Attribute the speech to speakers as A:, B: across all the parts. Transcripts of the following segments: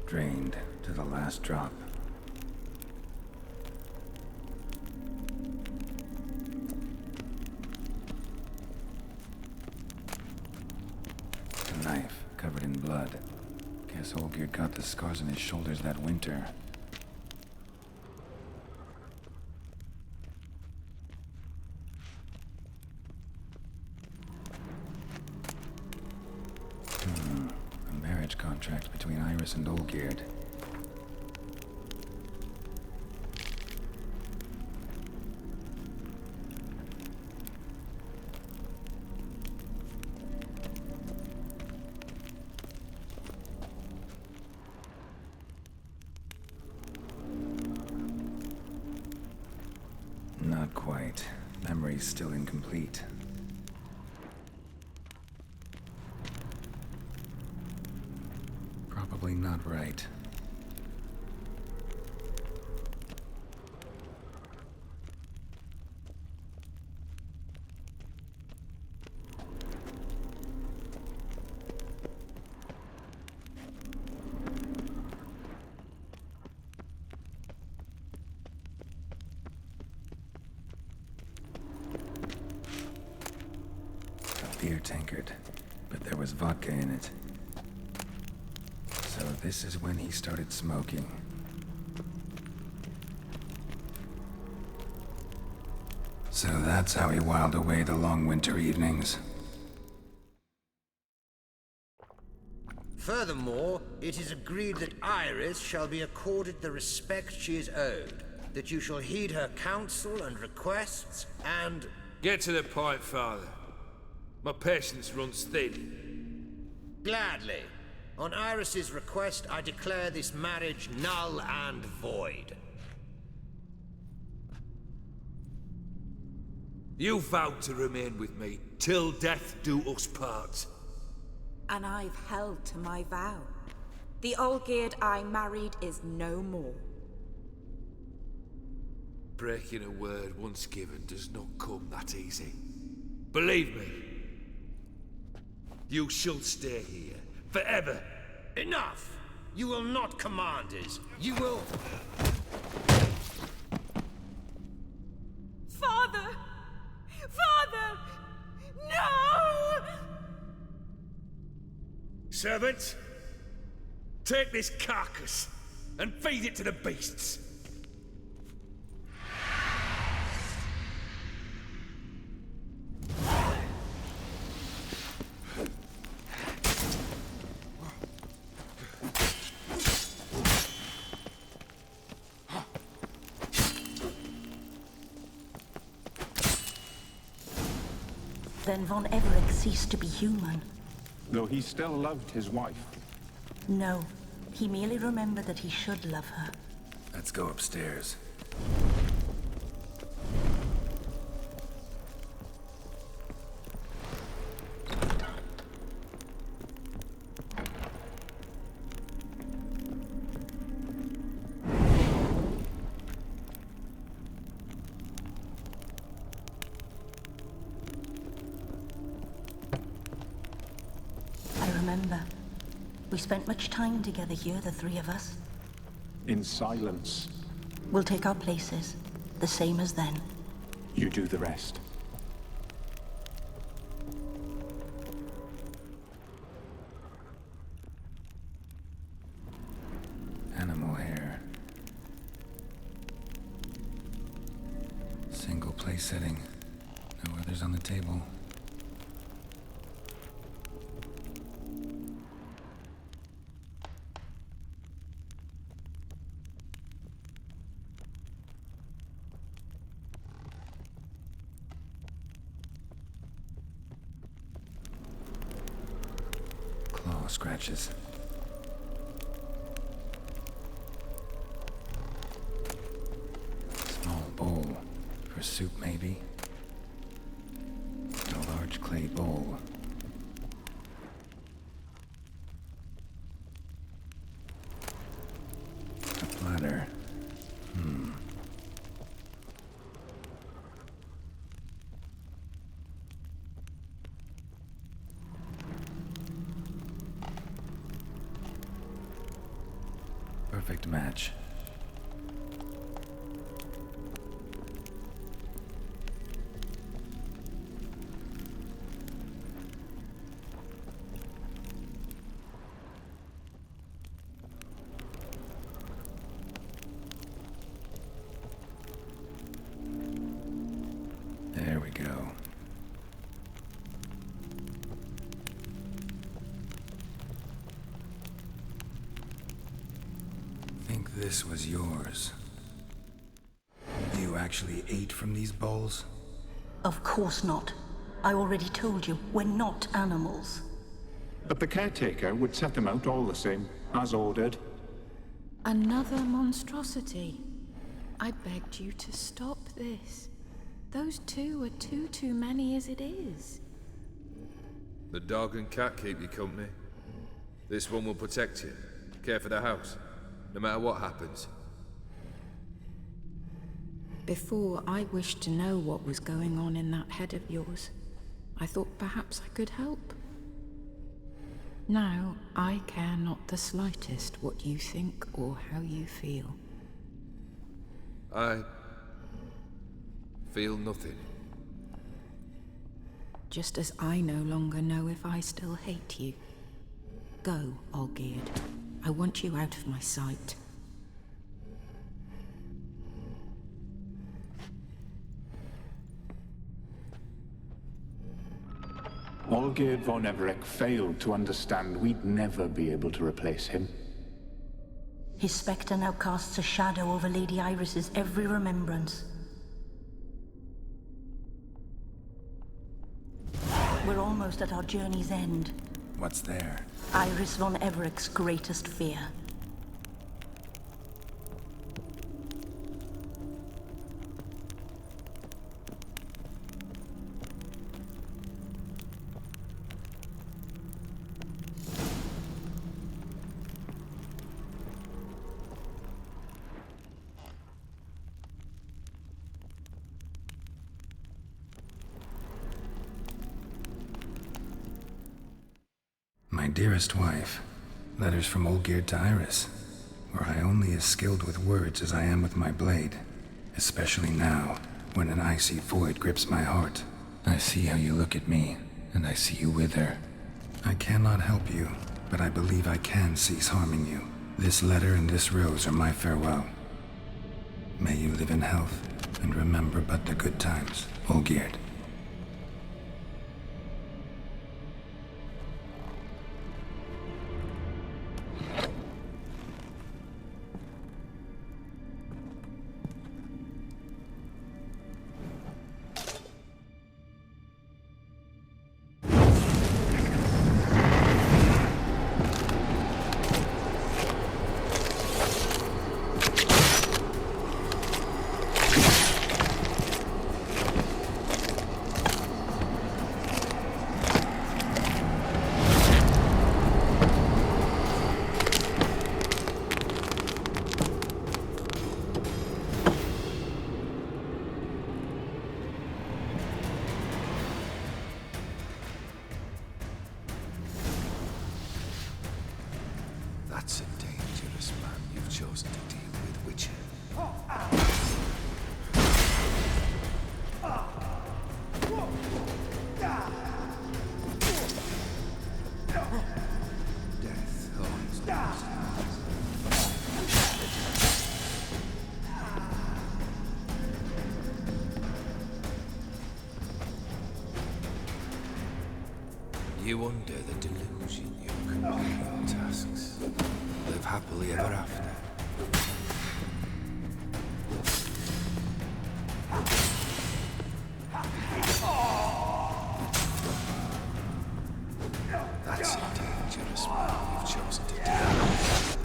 A: Drained to the last drop. A knife covered in blood. Guess Olgierd got the scars on his shoulders that winter. A marriage contract between Iris and Olgierd. Not quite. Memory's still incomplete. Probably not right. A beer tankard, but there was vodka in it. So this is when he started smoking. So that's how he whiled away the long winter evenings.
B: Furthermore, it is agreed that Iris shall be accorded the respect she is owed, that you shall heed her counsel and requests, and...
C: Get to the point, Father. My patience runs thin.
B: Gladly. On Iris's request, I declare this marriage null and void.
C: You vowed to remain with me till death do us part.
D: And I've held to my vow. The Olgierd I married is no more.
C: Breaking a word once given does not come that easy. Believe me. You shall stay here. Forever.
B: Enough! You will not command us. You will...
D: Father! Father! No!
C: Servant, take this carcass and feed it to the beasts.
E: Then Von Everec ceased to be human.
F: Though he still loved his wife.
E: No, he merely remembered that he should love her.
A: Let's go upstairs.
E: Remember, we spent much time together here, the three of us.
F: In silence.
E: We'll take our places, the same as then.
F: You do the rest.
A: Animal hair. Single place setting. No others on the table. Claw scratches. Small bowl. For soup, maybe? A large clay bowl. A platter. perfect match. There we go. Think this was yours. You actually ate from these bowls?
E: Of course not. I already told you, we're not animals.
F: But the caretaker would set them out all the same, as ordered.
G: Another monstrosity. I begged you to stop this. Those two are too many as it is.
C: The dog and cat keep you company. This one will protect you, care for the house, no matter what happens.
G: Before, I wished to know what was going on in that head of yours. I thought perhaps I could help. Now, I care not the slightest what you think or how you feel.
C: I feel nothing.
G: Just as I no longer know if I still hate you. Go, Olgierd. I want you out of my sight.
F: Olgierd von Everec failed to understand we'd never be able to replace him.
E: His spectre now casts a shadow over Lady Iris's every remembrance. We're almost at our journey's end.
A: What's there?
E: Iris von Everec's greatest fear.
A: My dearest wife, letters from Olgierd to Iris, were I only as skilled with words as I am with my blade, especially now, when an icy void grips my heart. I see how you look at me, and I see you wither. I cannot help you, but I believe I can cease harming you. This letter and this rose are my farewell. May you live in health, and remember but the good times, Olgierd.
C: That's a dangerous man you've chosen to deal with, Witcher. Death owns no You under the delusion you complete your tasks. Live happily ever after. That's a dangerous man you've chosen to deal with.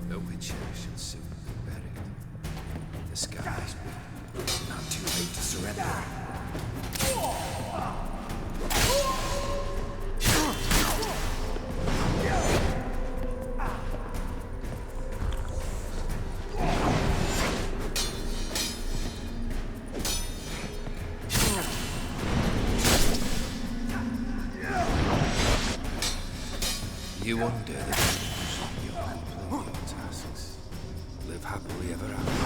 A: The Witcher shall soon be buried. The skies will. It's not too late to surrender. You wonder that you complete your tasks. Live happily ever after.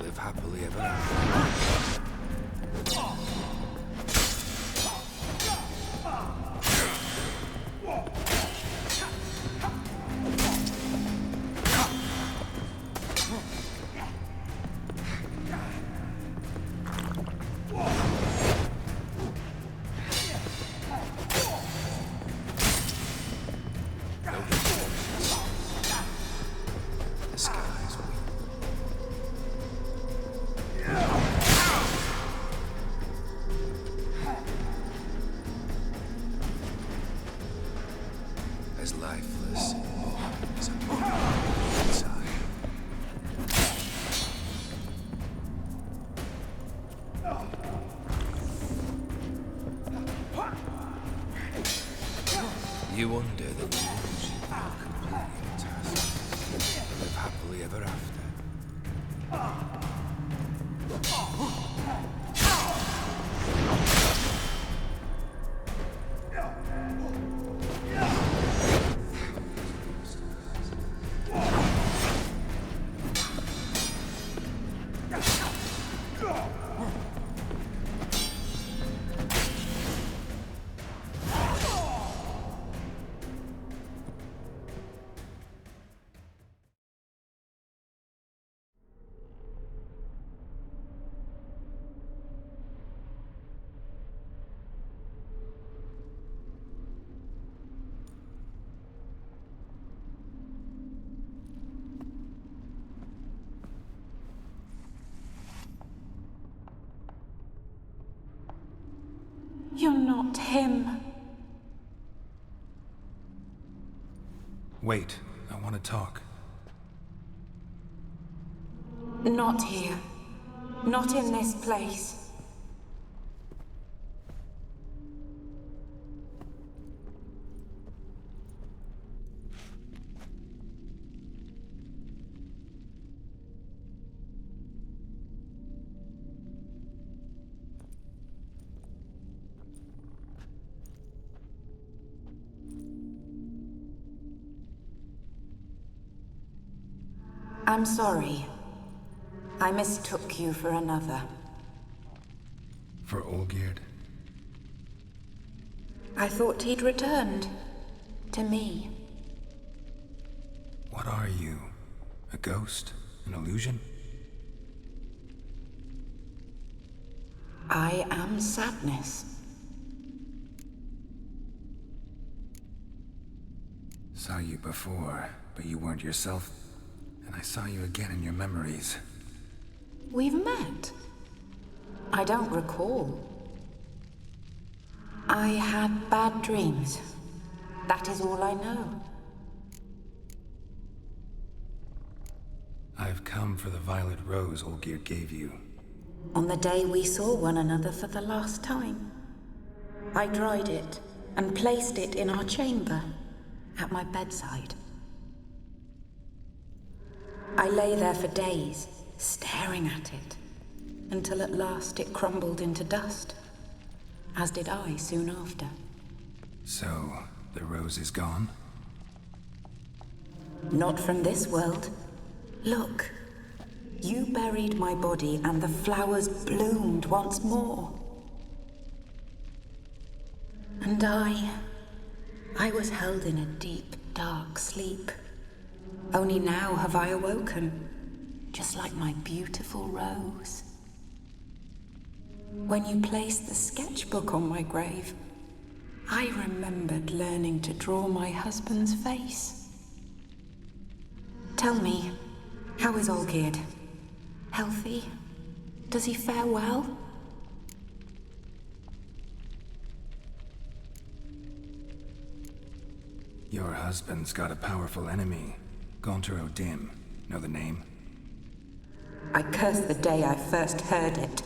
A: Live happily ever after. The skies will. As lifeless as a moth inside. You wonder that the rules you will complete your task. Live happily ever after.
D: You're not him.
A: Wait, I want to talk.
D: Not here. Not in this place. I'm sorry. I mistook you for another.
A: For Olgierd?
D: I thought he'd returned. To me.
A: What are you? A ghost? An illusion?
D: I am sadness.
A: Saw you before, but you weren't yourself. And I saw you again in your memories.
D: We've met. I don't recall. I had bad dreams. That is all I know.
A: I've come for the violet rose Olgierd gave you.
D: On the day we saw one another for the last time, I dried it and placed it in our chamber, at my bedside. I lay there for days, staring at it, until at last it crumbled into dust, as did I soon after.
A: So, the rose is gone?
D: Not from this world. Look, you buried my body and the flowers bloomed once more. And I was held in a deep, dark sleep. Only now have I awoken, just like my beautiful rose. When you placed the sketchbook on my grave, I remembered learning to draw my husband's face. Tell me, how is Olgierd? Healthy? Does he fare well?
A: Your husband's got a powerful enemy, Gaunter O'Dim. Know the name?
D: I curse the day I first heard it.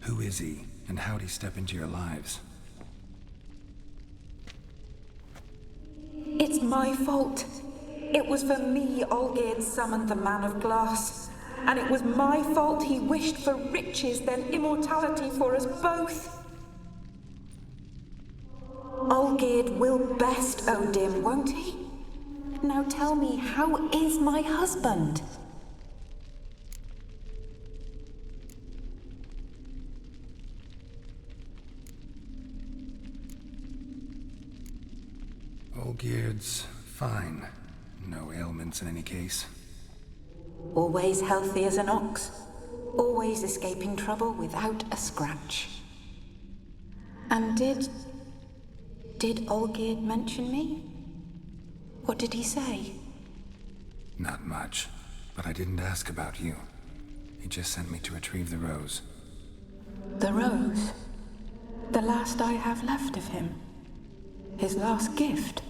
A: Who is he, and how'd he step into your lives?
D: It's my fault. It was for me Olgierd summoned the Man of Glass. And it was my fault he wished for riches, then immortality for us both. Olgierd will best O'Dim, won't he? Now tell me, how is my husband?
A: Olgierd's fine. No ailments in any case.
D: Always healthy as an ox. Always escaping trouble without a scratch. And did Olgierd mention me? What did he say?
A: Not much, but I didn't ask about you. He just sent me to retrieve the rose.
D: The rose? The last I have left of him? His last gift?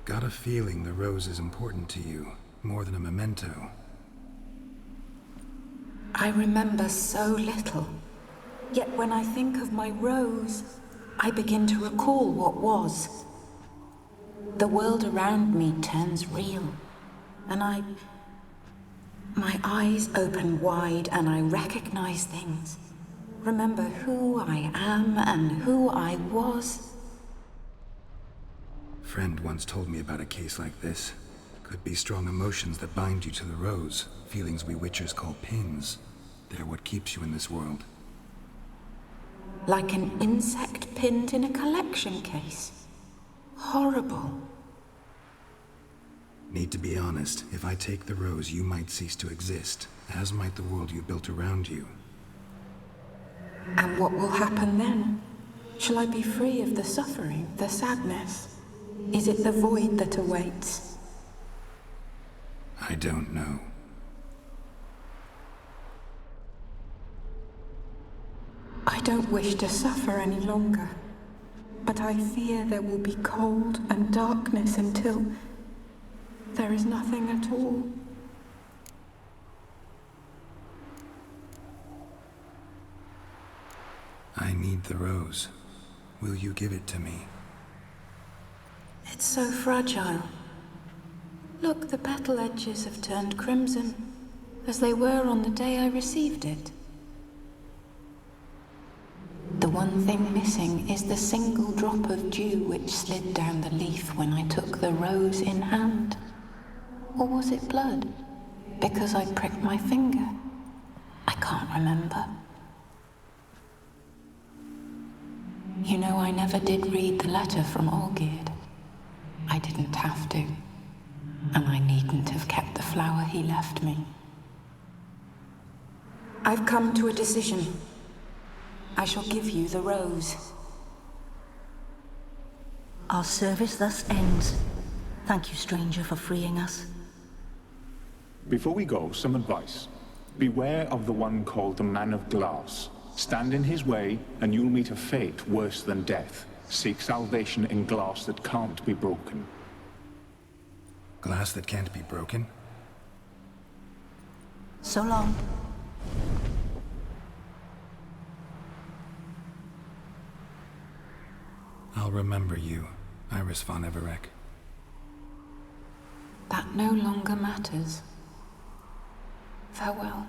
A: Got a feeling the rose is important to you, more than a memento.
D: I remember so little. Yet when I think of my rose, I begin to recall what was. The world around me turns real, and my eyes open wide and I recognize things. Remember who I am and who I was.
A: Friend once told me about a case like this. Could be strong emotions that bind you to the rose, feelings we witchers call pins. They're what keeps you in this world.
D: Like an insect pinned in a collection case. Horrible.
A: Need to be honest, if I take the rose, you might cease to exist, as might the world you built around you.
D: And what will happen then? Shall I be free of the suffering, the sadness? Is it the void that awaits?
A: I don't know.
D: I don't wish to suffer any longer, but I fear there will be cold and darkness until there is nothing at all.
A: I need the rose. Will you give it to me?
D: It's so fragile. Look, the petal edges have turned crimson, as they were on the day I received it. The one thing missing is the single drop of dew which slid down the leaf when I took the rose in hand. Or was it blood? Because I pricked my finger? I can't remember. You know, I never did read the letter from Olgierd. I didn't have to. And I needn't have kept the flower he left me. I've come to a decision. I shall give you the rose.
E: Our service thus ends. Thank you, stranger, for freeing us.
F: Before we go, some advice. Beware of the one called the Man of Glass. Stand in his way, and you'll meet a fate worse than death. Seek salvation in glass that can't be broken.
A: Glass that can't be broken?
E: So long.
A: I'll I'll remember you, Iris von Everec.
D: That no longer matters. Farewell.